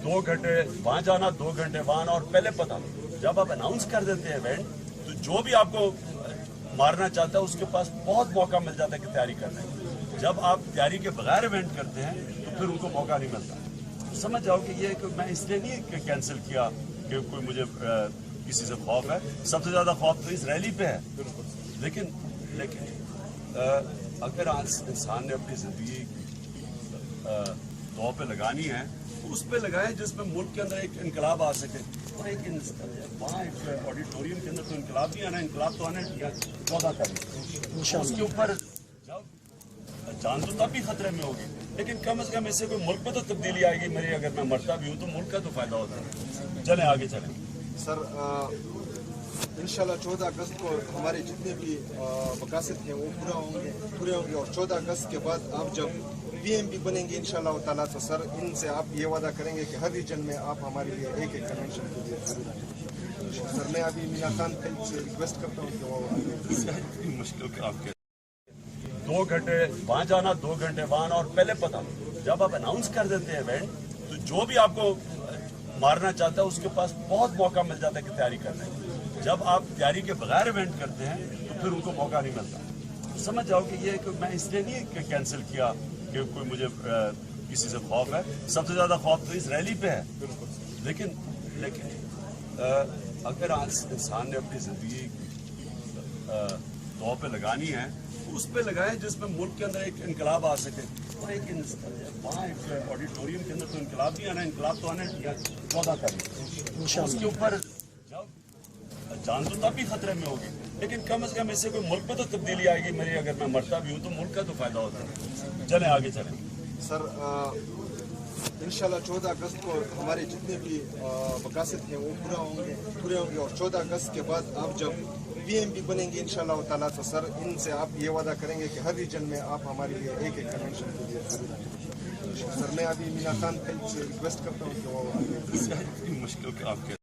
2 घंटे वहां जाना, 2 घंटे वहां, और पहले पता जब आप अनाउंस कर देते हैं इवेंट, तो जो भी आपको मारना चाहता है उसके पास बहुत मौका मिल जाता है कि तैयारी करने का। जब आप तैयारी के बगैर इवेंट करते हैं तो फिर उनको मौका नहीं मिलता। तो समझ जाओ कि ये कि मैं इसलिए नहीं कैंसिल किया कि कोई मुझे किसी से खौफ है। सबसे ज्यादा खौफ तो इस रैली पे है। लेकिन अगर इंसान ने अपनी जिंदगी दांव पे लगानी है तो उस पे लगाए जिसमें मुल्क के अंदर एक इनकलाब आ सके। और वहाँ एक ऑडिटोरियम के अंदर तो इनकलाब नहीं आना, इनकलाब तो आना 14 तारीख। उसके ऊपर जान तो तब भी खतरे में होगी, लेकिन कम से कम इससे कोई मुल्क में तो तब्दीली आएगी मेरी। अगर मैं मरता भी हूँ तो मुल्क का तो फायदा होता है। चलें आगे चलें सर। इंशाल्लाह 14 अगस्त को हमारे जितने भी मकासद हैं वो पूरे होंगे और 14 अगस्त के बाद आप जब पीएम भी बनेंगे इंशाल्लाह ताला, तो सर इनसे आप ये वादा करेंगे कि हर रीजन में आप हमारे लिए एक कन्वेंशन के लिए जरूर आएंगे। सर मैं अभी मीना खान से रिक्वेस्ट करता हूँ कि वो मुश्किल काम के 2 घंटे वहां जाना, 2 घंटे वहां, और पहले पता जब आप अनाउंस कर देते हैं इवेंट, तो जो भी आपको मारना चाहता है उसके पास बहुत मौका मिल जाता है कि तैयारी करने का। जब आप तैयारी के बगैर इवेंट करते हैं तो फिर उनको मौका नहीं मिलता। तो समझ जाओ कि ये कि मैं इसलिए नहीं कैंसिल किया कि कोई मुझे किसी से खौफ है। सबसे ज्यादा खौफ तो इस रैली पे है। लेकिन अगर इंसान ने अपनी जिंदगी दांव पे लगानी है तो उस पे लगाए जिसमें मुल्क के अंदर एक इनकलाब आ सके। और वहाँ एक ऑडिटोरियम के अंदर तो इनकलाब नहीं आना, इनकलाब तो आना 14 तारीख। उसके ऊपर जान तो तब भी खतरे में होगी, लेकिन कम से कम इससे कोई मुल्क में तो तब्दीली आएगी मेरी। अगर मैं मरता भी हूँ तो मुल्क का तो फायदा होता है। चलें आगे चलें सर। इंशाल्लाह 14 अगस्त को हमारे जितने भी मकासद हैं वो पूरे होंगे और 14 अगस्त के बाद आप जब पीएम भी बनेंगे इंशाल्लाह ताला, तो सर इनसे आप ये वादा करेंगे कि हर रीजन में आप हमारे लिए एक कन्वेंशन के लिए जरूर आएंगे। सर मैं अभी मीना खान से रिक्वेस्ट करता हूँ कि वो मुश्किल काम के